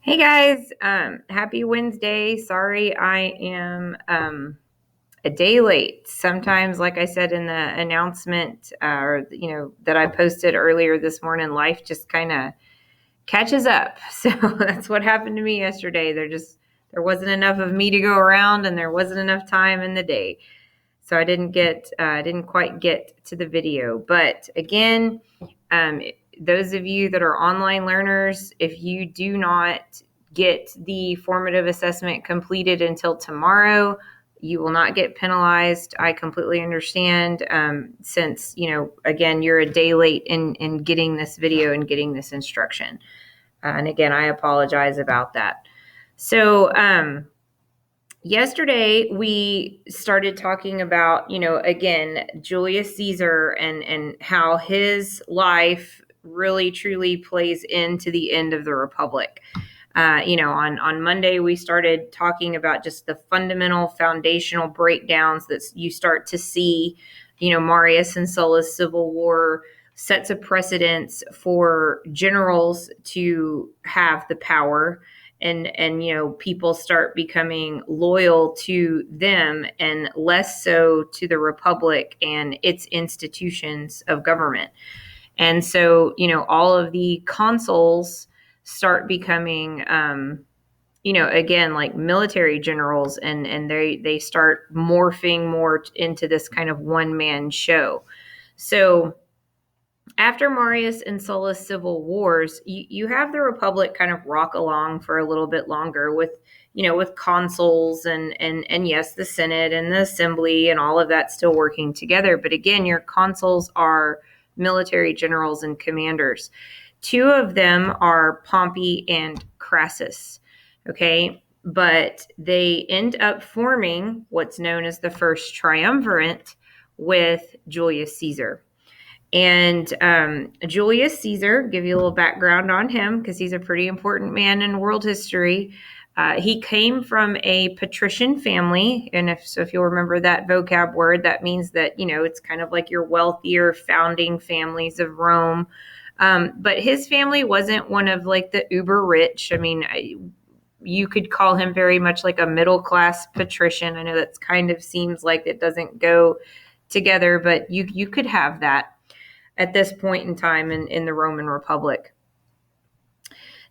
Hey guys, happy Wednesday. Sorry I am a day late. Sometimes, like I said in the announcement, that I posted earlier this morning, life just kind of catches up. So that's what happened to me yesterday. There wasn't enough of me to go around, and there wasn't enough time in the day, so I didn't quite get to the video. But again, um, those of you that are online learners, if you do not get the formative assessment completed until tomorrow, you will not get penalized. I completely understand, since, again, you're a day late in getting this video and getting this instruction. And again, I apologize about that. So, yesterday we started talking about, again, Julius Caesar and how his life really truly plays into the end of the Republic. On Monday we started talking about just the fundamental foundational breakdowns that you start to see. Marius and Sulla's civil war sets a precedence for generals to have the power, and people start becoming loyal to them and less so to the republic and its institutions of government. And so, all of the consuls start becoming, again, like military generals, and they start morphing more into this kind of one man show. So after Marius and Sulla's civil wars, you have the Republic kind of rock along for a little bit longer with, with consuls and yes, the Senate and the Assembly and all of that still working together. But again, your consuls are military generals and commanders. Two of them are Pompey and Crassus. Okay. But they end up forming what's known as the first triumvirate with Julius Caesar. And Julius Caesar, give you a little background on him because he's a pretty important man in world history. He came from a patrician family, and if you'll remember that vocab word, that means that it's kind of like your wealthier founding families of Rome. But his family wasn't one of like the uber rich. I mean, you could call him very much like a middle class patrician. I know that kind of seems like it doesn't go together, but you could have that at this point in time in the Roman Republic.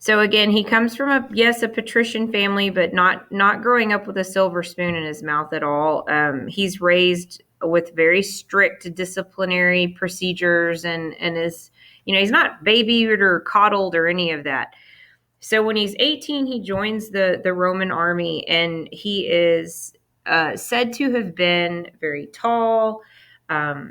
So again, he comes from a patrician family, but not growing up with a silver spoon in his mouth at all. He's raised with very strict disciplinary procedures, and is, he's not babied or coddled or any of that. So when he's 18, he joins the Roman army, and he is said to have been very tall,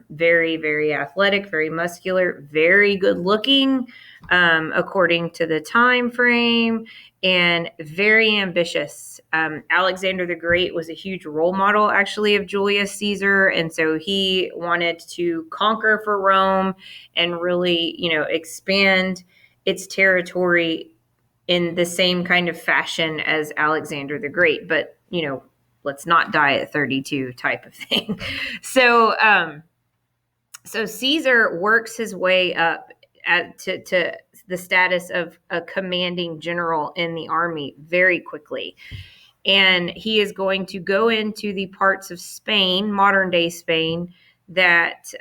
very, very athletic, very muscular, very good looking, according to the time frame, and very ambitious. Alexander the Great was a huge role model, actually, of Julius Caesar, and so he wanted to conquer for Rome and really, expand its territory in the same kind of fashion as Alexander the Great, but let's not die at 32 type of thing. So Caesar works his way up to the status of a commanding general in the army very quickly. And he is going to go into the parts of Spain, modern day Spain, that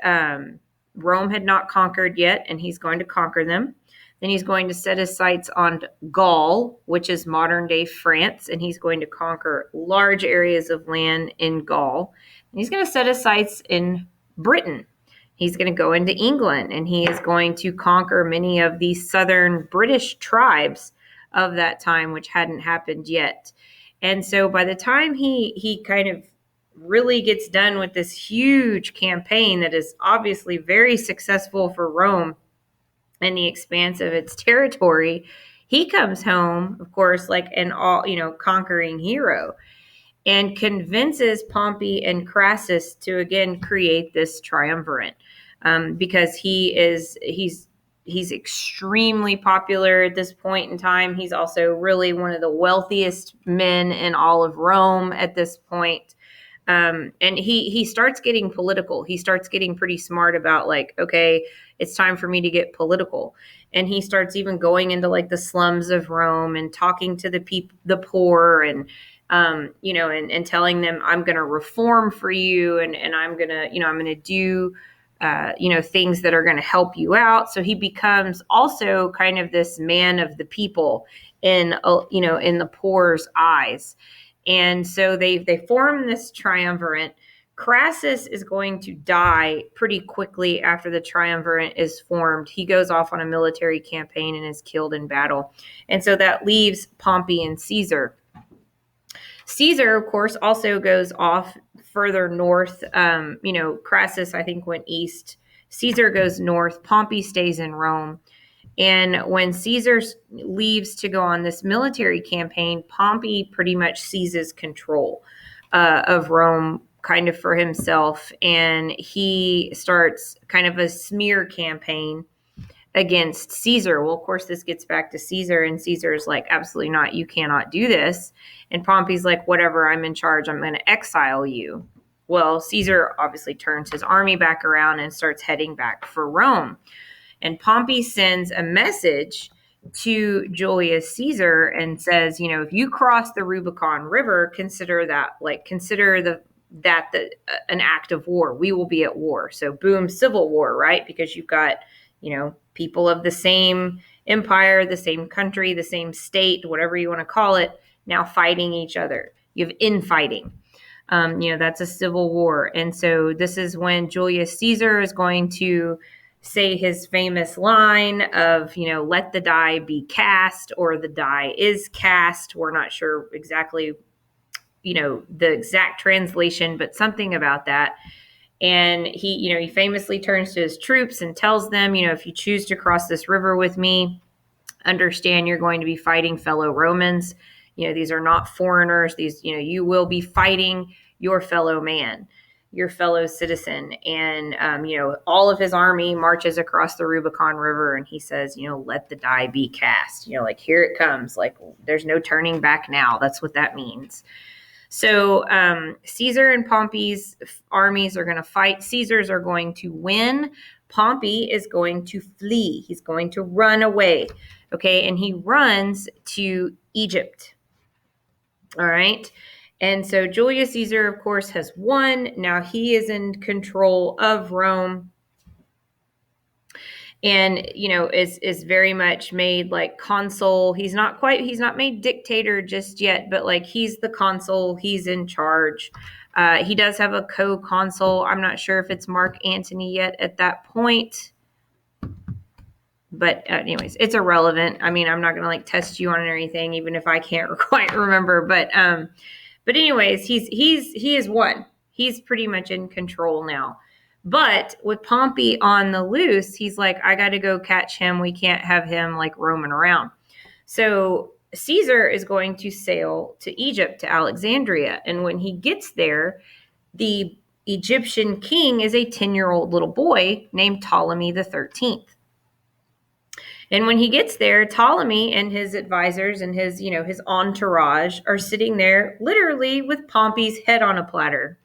Rome had not conquered yet, and he's going to conquer them. Then he's going to set his sights on Gaul, which is modern day France, and he's going to conquer large areas of land in Gaul. And he's going to set his sights in Britain. He's going to go into England, and he is going to conquer many of the southern British tribes of that time, which hadn't happened yet. And so by the time he kind of really gets done with this huge campaign that is obviously very successful for Rome and the expanse of its territory, he comes home, of course, like an conquering hero, and convinces Pompey and Crassus to again create this triumvirate, because he's extremely popular at this point in time. He's also really one of the wealthiest men in all of Rome at this point. And he starts getting political. He starts getting pretty smart about, like, okay, it's time for me to get political. And he starts even going into like the slums of Rome and talking to the people, the poor, and and telling them, I'm going to reform for you, and I'm going to, I'm going to do things that are going to help you out. So he becomes also kind of this man of the people in the poor's eyes. And so they form this triumvirate. Crassus is going to die pretty quickly after the triumvirate is formed. He goes off on a military campaign and is killed in battle. And so that leaves Pompey and Caesar. Caesar, of course, also goes off further north. Crassus, I think, went east. Caesar goes north. Pompey stays in Rome. And when Caesar leaves to go on this military campaign, Pompey pretty much seizes control of Rome kind of for himself. And he starts kind of a smear campaign against Caesar. Well, of course, this gets back to Caesar, and Caesar's like, absolutely not. You cannot do this. And Pompey's like, whatever, I'm in charge. I'm going to exile you. Well, Caesar obviously turns his army back around and starts heading back for Rome. And Pompey sends a message to Julius Caesar and says, if you cross the Rubicon River, consider that an act of war. We will be at war. So boom, civil war, right? Because you've got, people of the same empire, the same country, the same state, whatever you want to call it, now fighting each other. You have infighting. That's a civil war. And so this is when Julius Caesar is going to say his famous line of, let the die be cast, or the die is cast. We're not sure exactly, the exact translation, but something about that. And he famously turns to his troops and tells them, if you choose to cross this river with me, understand you're going to be fighting fellow Romans. These are not foreigners. These, you will be fighting your fellow man, your fellow citizen. And, all of his army marches across the Rubicon River, and he says, let the die be cast, here it comes. Like, there's no turning back now. That's what that means. So Caesar and Pompey's armies are going to fight. Caesar's are going to win. Pompey is going to flee. He's going to run away. Okay, and he runs to Egypt. All right. And so Julius Caesar, of course, has won. Now he is in control of Rome. And, is very much made like consul. He's not made dictator just yet, but like he's the consul, he's in charge. He does have a co-consul. I'm not sure if it's Mark Antony yet at that point. But anyways, it's irrelevant. I mean, I'm not going to like test you on anything, even if I can't quite remember. But anyways, he is won. He's pretty much in control now. But with Pompey on the loose, he's like, I got to go catch him. We can't have him like roaming around. So Caesar is going to sail to Egypt, to Alexandria. And when he gets there, the Egyptian king is a 10-year-old little boy named Ptolemy the 13th. And when he gets there, Ptolemy and his advisors and his entourage are sitting there literally with Pompey's head on a platter.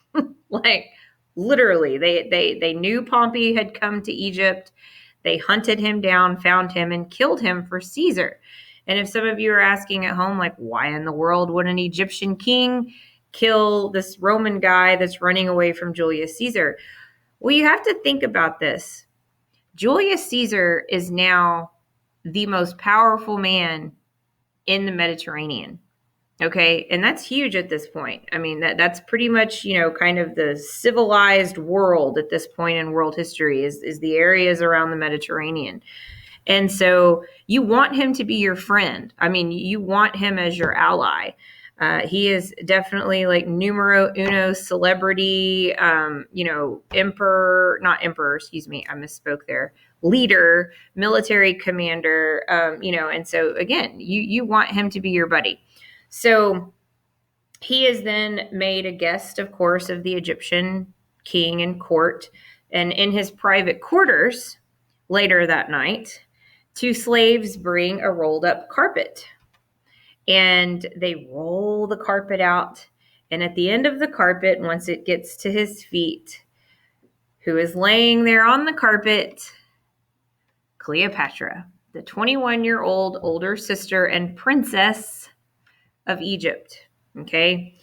Like, literally, they knew Pompey had come to Egypt. They hunted him down, found him, and killed him for Caesar. And if some of you are asking at home, like, why in the world would an Egyptian king kill this Roman guy that's running away from Julius Caesar? Well, you have to think about this. Julius Caesar is now the most powerful man in the Mediterranean. Okay. And that's huge at this point. I mean, that's pretty much, kind of the civilized world at this point in world history is the areas around the Mediterranean. And so you want him to be your friend. I mean, you want him as your ally. He is definitely like numero uno celebrity, leader, military commander, and so again, you want him to be your buddy. So he is then made a guest, of course, of the Egyptian king and court. And in his private quarters later that night, 2 slaves bring a rolled up carpet. And they roll the carpet out. And at the end of the carpet, once it gets to his feet, who is laying there on the carpet? Cleopatra. the 21-year-old older sister and princess of Egypt. Okay.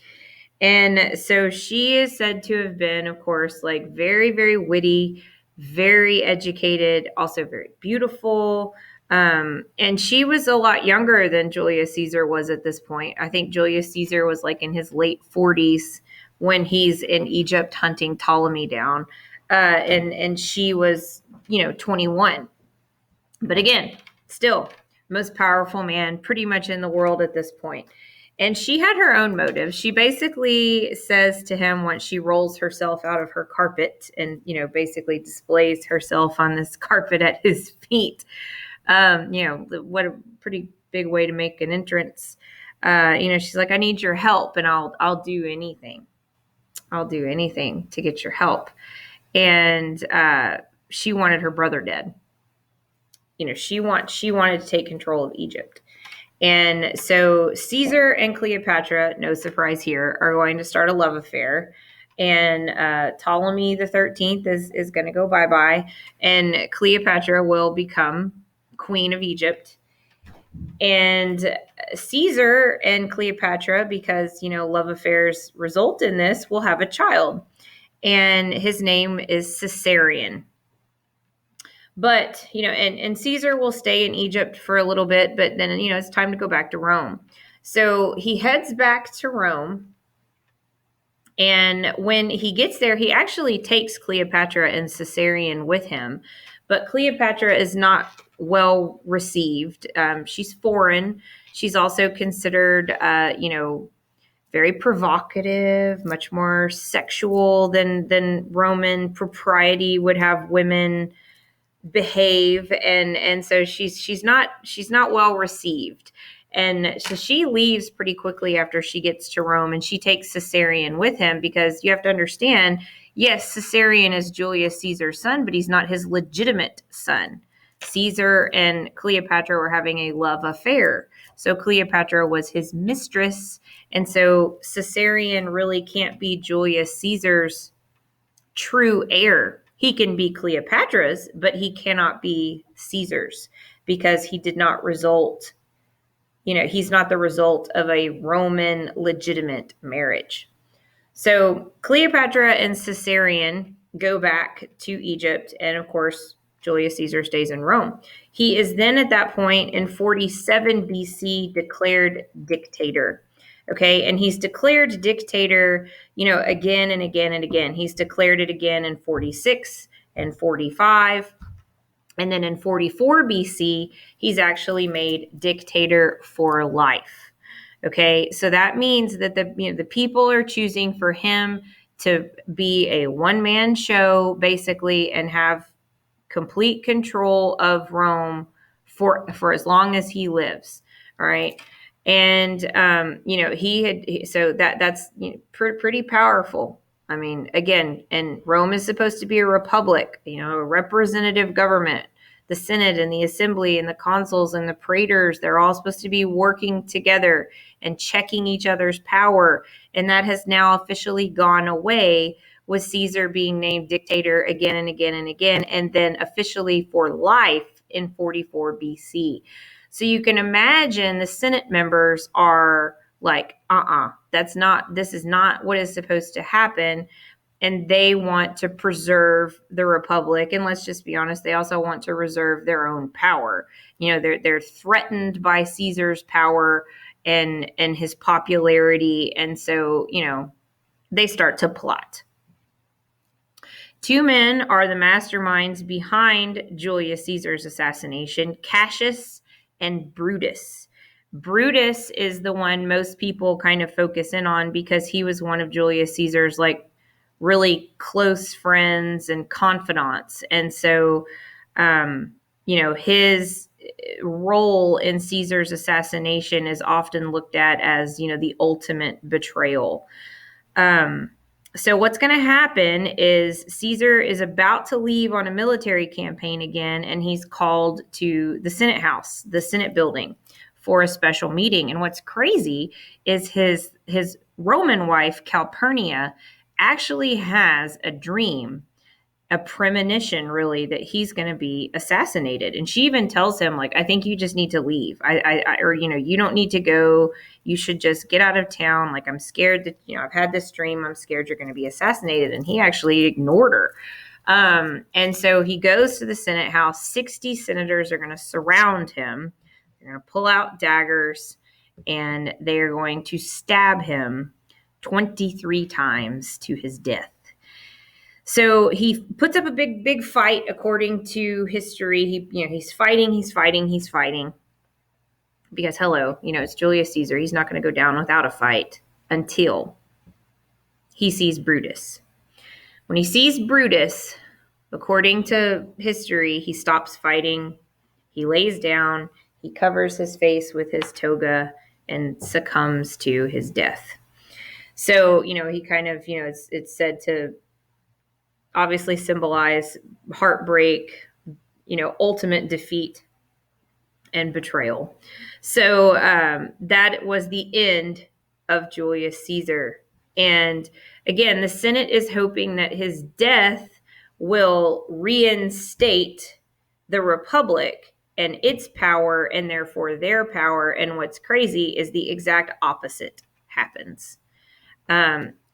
And so she is said to have been, of course, like very, very witty, very educated, also very beautiful. And she was a lot younger than Julius Caesar was at this point. I think Julius Caesar was like in his late 40s when he's in Egypt hunting Ptolemy down. And she was, 21. But again, still most powerful man pretty much in the world at this point. And she had her own motives. She basically says to him once she rolls herself out of her carpet and, basically displays herself on this carpet at his feet. What a pretty big way to make an entrance. She's like, I need your help and I'll do anything. I'll do anything to get your help. And she wanted her brother dead. She wanted to take control of Egypt. And so Caesar and Cleopatra, no surprise here, are going to start a love affair. And Ptolemy the 13th is going to go bye-bye. And Cleopatra will become queen of Egypt. And Caesar and Cleopatra, because, love affairs result in this, will have a child. And his name is Caesarion. But, and Caesar will stay in Egypt for a little bit, but then, it's time to go back to Rome. So he heads back to Rome. And when he gets there, he actually takes Cleopatra and Caesarion with him. But Cleopatra is not well received. She's foreign. She's also considered, very provocative, much more sexual than Roman propriety would have women behave, and so she's not well received, and so she leaves pretty quickly after she gets to Rome, and she takes Caesarion with him, because you have to understand, yes, Caesarion is Julius Caesar's son, but he's not his legitimate son. Caesar and Cleopatra were having a love affair, so Cleopatra was his mistress, and so Caesarion really can't be Julius Caesar's true heir. He can be Cleopatra's, but he cannot be Caesar's, because he did not result, he's not the result of a Roman legitimate marriage. So Cleopatra and Caesarion go back to Egypt, and of course, Julius Caesar stays in Rome. He is then at that point in 47 BC declared dictator. Okay, and he's declared dictator, again and again and again. He's declared it again in 46 and 45. And then in 44 BC, he's actually made dictator for life. Okay, so that means that the people are choosing for him to be a one-man show, basically, and have complete control of Rome for as long as he lives. All right. And, that's pretty powerful. I mean, again, and Rome is supposed to be a republic, a representative government. The Senate and the Assembly and the consuls and the praetors, they're all supposed to be working together and checking each other's power. And that has now officially gone away, with Caesar being named dictator again and again and again, and then officially for life in 44 BC. So you can imagine the Senate members are like, this is not what is supposed to happen. And they want to preserve the republic. And let's just be honest, they also want to reserve their own power. They're threatened by Caesar's power and his popularity. And so, they start to plot. Two men are the masterminds behind Julius Caesar's assassination: Cassius and Brutus. Brutus is the one most people kind of focus in on, because he was one of Julius Caesar's really close friends and confidants. And so, his role in Caesar's assassination is often looked at as, the ultimate betrayal. So what's going to happen is Caesar is about to leave on a military campaign again, and he's called to the Senate House, the Senate building, for a special meeting. And what's crazy is his Roman wife, Calpurnia, actually has a dream a premonition really that he's going to be assassinated. And she even tells him, like, I think you just need to leave. Or, you don't need to go. You should just get out of town. Like, I'm scared that, I've had this dream. I'm scared you're going to be assassinated. And he actually ignored her. And so he goes to the Senate House. 60 senators are going to surround him. They're going to pull out daggers and they are going to stab him 23 times to his death. So he puts up a big fight according to history. He's fighting because hello, it's Julius Caesar. He's not going to go down without a fight until he sees Brutus. When he sees Brutus, according to history, he stops fighting. He lays down, he covers his face with his toga and succumbs to his death. So, he kind of, it's said to obviously symbolize heartbreak, ultimate defeat and betrayal. So that was the end of Julius Caesar. And again, the Senate is hoping that his death will reinstate the Republic and its power, and therefore their power. And what's crazy is the exact opposite happens.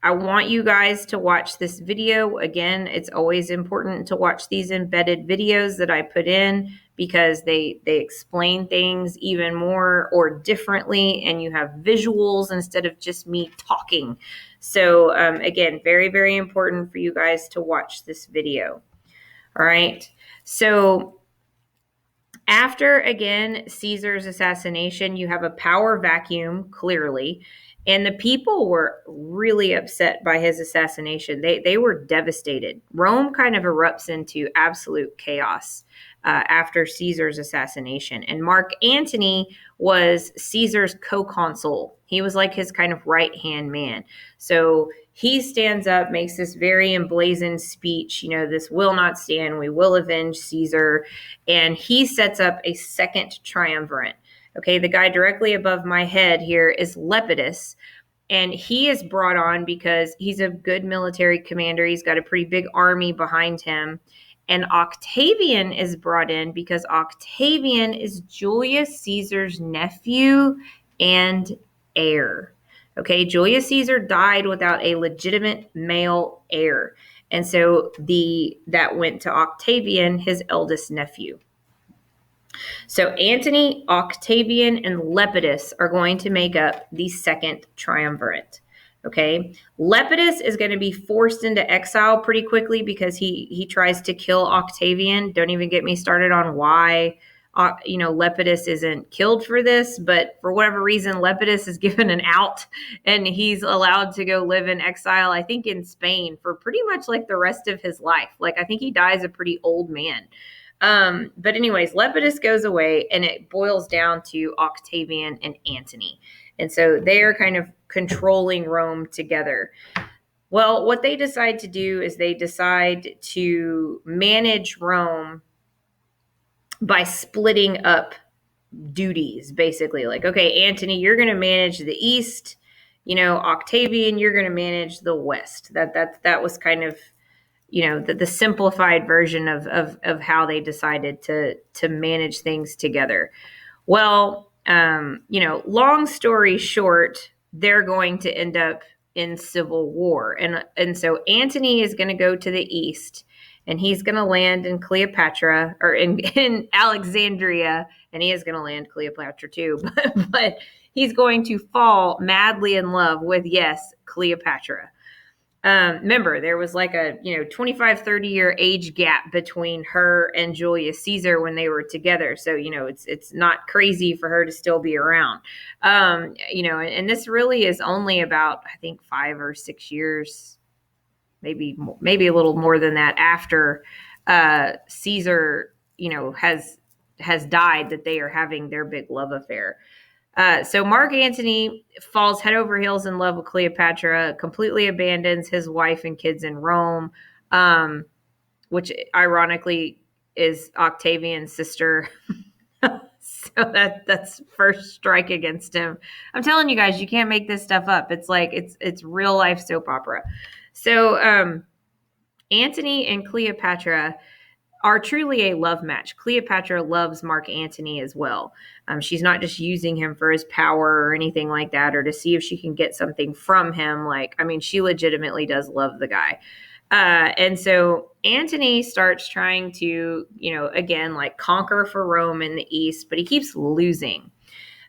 I want you guys to watch this video. Again, it's always important to watch these embedded videos that I put in because they explain things even more or differently, and you have visuals instead of just me talking. So again, very, very important for you guys to watch this video. All right. So after, again, Caesar's assassination, you have a power vacuum, clearly. And the people were really upset by his assassination. They were devastated. Rome kind of erupts into absolute chaos after Caesar's assassination. And Mark Antony was Caesar's co-consul. He was like his kind of right-hand man. So he stands up, makes this very emblazoned speech, this will not stand. We will avenge Caesar. And he sets up a second triumvirate. Okay, the guy directly above my head here is Lepidus, and he is brought on because he's a good military commander. He's got a pretty big army behind him. And Octavian is brought in because Octavian is Julius Caesar's nephew and heir. Okay, Julius Caesar died without a legitimate male heir. And so that went to Octavian, his eldest nephew. So Antony, Octavian, and Lepidus are going to make up the second triumvirate. Okay, Lepidus is going to be forced into exile pretty quickly because he tries to kill Octavian. Don't even get me started on why Lepidus isn't killed for this, but for whatever reason, Lepidus is given an out and he's allowed to go live in exile, I think in Spain, for pretty much like the rest of his life. Like, I think he dies a pretty old man. But anyways, Lepidus goes away and it boils down to Octavian and Antony. And so they are kind of controlling Rome together. Well, what they decide to do is they decide to manage Rome by splitting up duties, basically. Like, okay, Antony, you're going to manage the East. Octavian, you're going to manage the West. That was kind of the simplified version of how they decided to manage things together. Well, long story short, they're going to end up in civil war. And so Antony is going to go to the east and he's going to land in Cleopatra or in Alexandria, and he is going to land Cleopatra too, but he's going to fall madly in love with, yes, Cleopatra. Remember, there was like a 25, 30 year age gap between her and Julius Caesar when they were together. So, it's not crazy for her to still be around. And this really is only about, I think, 5 or 6 years, maybe a little more than that after Caesar, has died, that they are having their big love affair. So Mark Antony falls head over heels in love with Cleopatra, completely abandons his wife and kids in Rome, which ironically is Octavian's sister. So that's first strike against him. I'm telling you guys, you can't make this stuff up. It's like it's real life soap opera. So Antony and Cleopatra are truly a love match. Cleopatra loves Mark Antony as well. She's not just using him for his power or anything like that, or to see if she can get something from him. She legitimately does love the guy. And so Antony starts trying to, again, conquer for Rome in the East, but he keeps losing.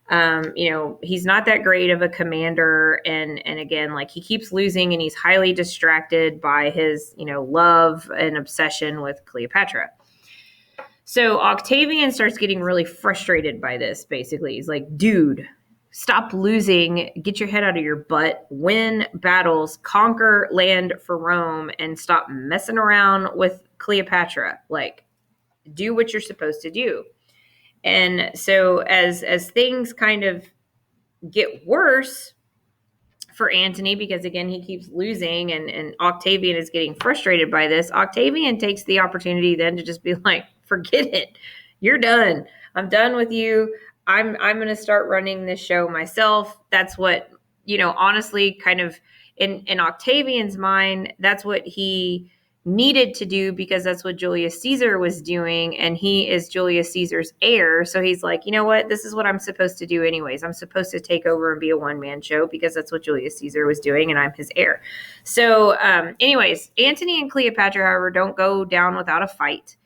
He's not that great of a commander. And again, he keeps losing, and he's highly distracted by his, love and obsession with Cleopatra. So Octavian starts getting really frustrated by this. Basically, he's like, dude, stop losing, get your head out of your butt, win battles, conquer land for Rome, and stop messing around with Cleopatra. Do what you're supposed to do. And so as things kind of get worse for Antony, because again, he keeps losing, and Octavian is getting frustrated by this, Octavian takes the opportunity then to just be like, forget it. You're done. I'm done with you. I'm going to start running this show myself. That's what, honestly, kind of in Octavian's mind, that's what he needed to do, because that's what Julius Caesar was doing, and he is Julius Caesar's heir. So he's like, you know what? This is what I'm supposed to do anyways. I'm supposed to take over and be a one-man show, because that's what Julius Caesar was doing, and I'm his heir. So anyways, Antony and Cleopatra, however, don't go down without a fight.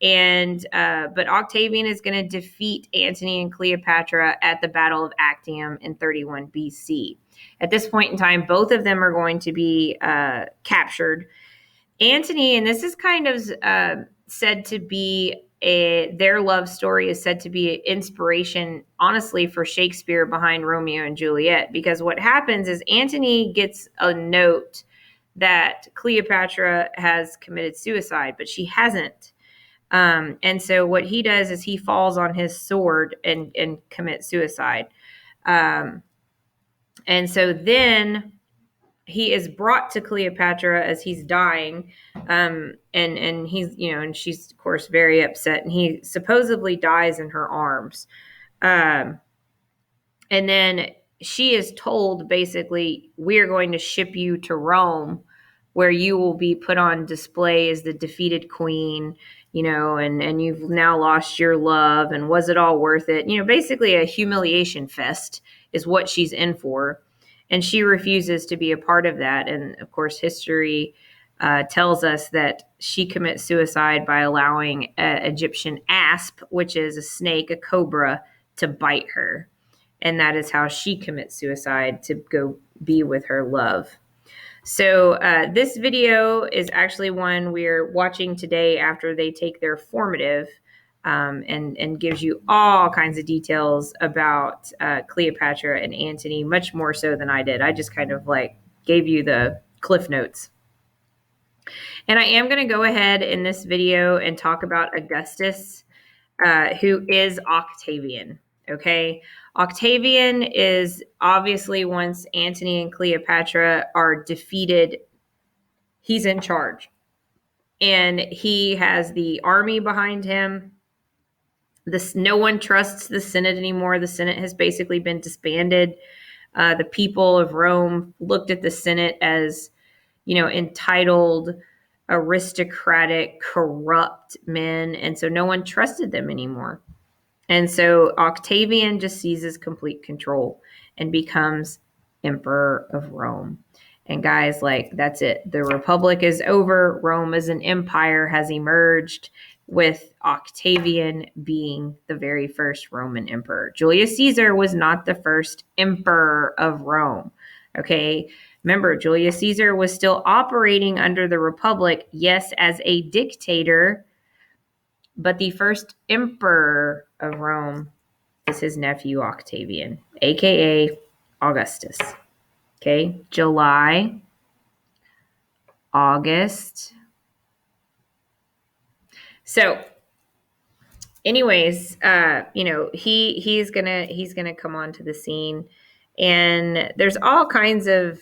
And but Octavian is going to defeat Antony and Cleopatra at the Battle of Actium in 31 BC. At this point in time, both of them are going to be captured. Antony, and this is kind of said to be their love story is said to be an inspiration, honestly, for Shakespeare behind Romeo and Juliet, because what happens is Antony gets a note that Cleopatra has committed suicide, but she hasn't. And so what he does is he falls on his sword and commits suicide. And so then he is brought to Cleopatra as he's dying. And he's, and she's of course very upset, and he supposedly dies in her arms. And then she is told, basically, we're going to ship you to Rome, where you will be put on display as the defeated queen, and you've now lost your love, and was it all worth it? Basically a humiliation fest is what she's in for. And she refuses to be a part of that. And of course, history tells us that she commits suicide by allowing an Egyptian asp, which is a snake, a cobra, to bite her. And that is how she commits suicide, to go be with her love. So this video is actually one we're watching today after they take their formative, and gives you all kinds of details about Cleopatra and Antony, much more so than I did. I just kind of gave you the cliff notes. And I am going to go ahead in this video and talk about Augustus, who is Octavian. Okay. Octavian is obviously, once Antony and Cleopatra are defeated, he's in charge. And he has the army behind him. No one trusts the Senate anymore. The Senate has basically been disbanded. The people of Rome looked at the Senate as, entitled, aristocratic, corrupt men. And so no one trusted them anymore. And so Octavian just seizes complete control and becomes emperor of Rome. And guys, that's it. The Republic is over. Rome as an empire has emerged, with Octavian being the very first Roman emperor. Julius Caesar was not the first emperor of Rome. Okay. Remember, Julius Caesar was still operating under the Republic, yes, as a dictator, but the first emperor of Rome is his nephew Octavian, aka Augustus. Okay, July, August. So, anyways, he's gonna come onto the scene, and there's all kinds of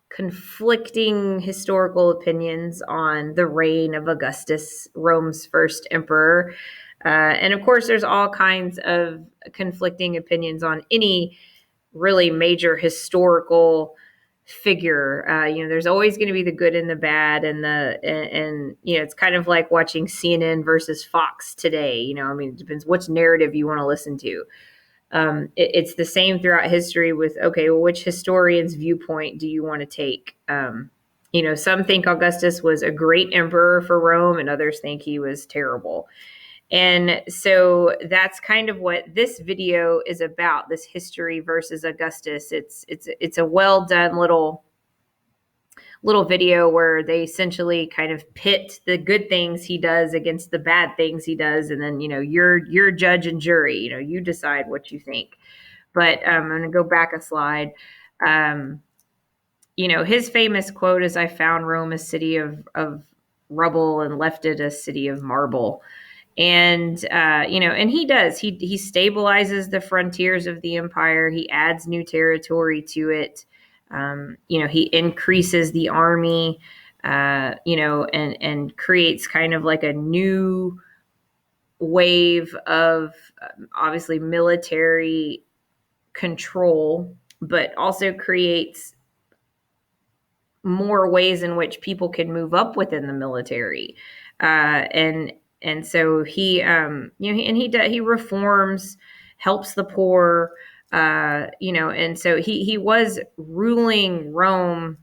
conflicting historical opinions on the reign of Augustus, Rome's first emperor. And of course, there's all kinds of conflicting opinions on any really major historical figure. There's always going to be the good and the bad, and it's kind of like watching CNN versus Fox today. It depends which narrative you want to listen to. It's the same throughout history with, okay, well, which historian's viewpoint do you want to take? Some think Augustus was a great emperor for Rome, and others think he was terrible. And so that's kind of what this video is about, this history versus Augustus. It's a well done little video where they essentially kind of pit the good things he does against the bad things he does, and then you're judge and jury. You decide what you think. But I'm going to go back a slide. His famous quote is, "I found Rome a city of rubble and left it a city of marble." And and he does. He stabilizes the frontiers of the empire. He adds new territory to it. He increases the army. And creates kind of like a new wave of obviously military control, but also creates more ways in which people can move up within the military. And so he he reforms, helps the poor, and so he was ruling Rome.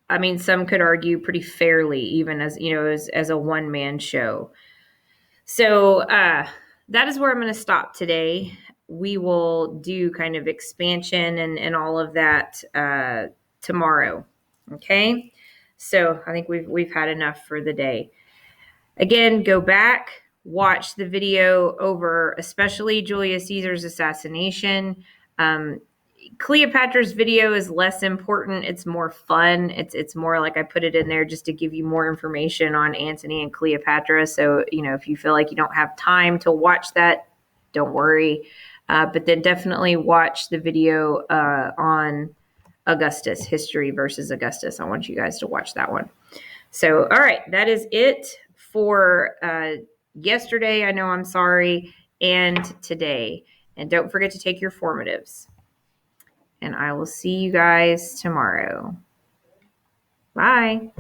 I mean, some could argue pretty fairly, even as a one man show. So that is where I'm going to stop today. We will do kind of expansion and all of that tomorrow. Okay. So I think we've had enough for the day. Again, go back, watch the video over, especially Julius Caesar's assassination. Cleopatra's video is less important. It's more fun. It's more like I put it in there just to give you more information on Antony and Cleopatra. So, if you feel like you don't have time to watch that, don't worry. But then definitely watch the video on Augustus, history versus Augustus. I want you guys to watch that one. So, all right, that is it for yesterday. I know I'm sorry. And today. And don't forget to take your formatives. And I will see you guys tomorrow. Bye.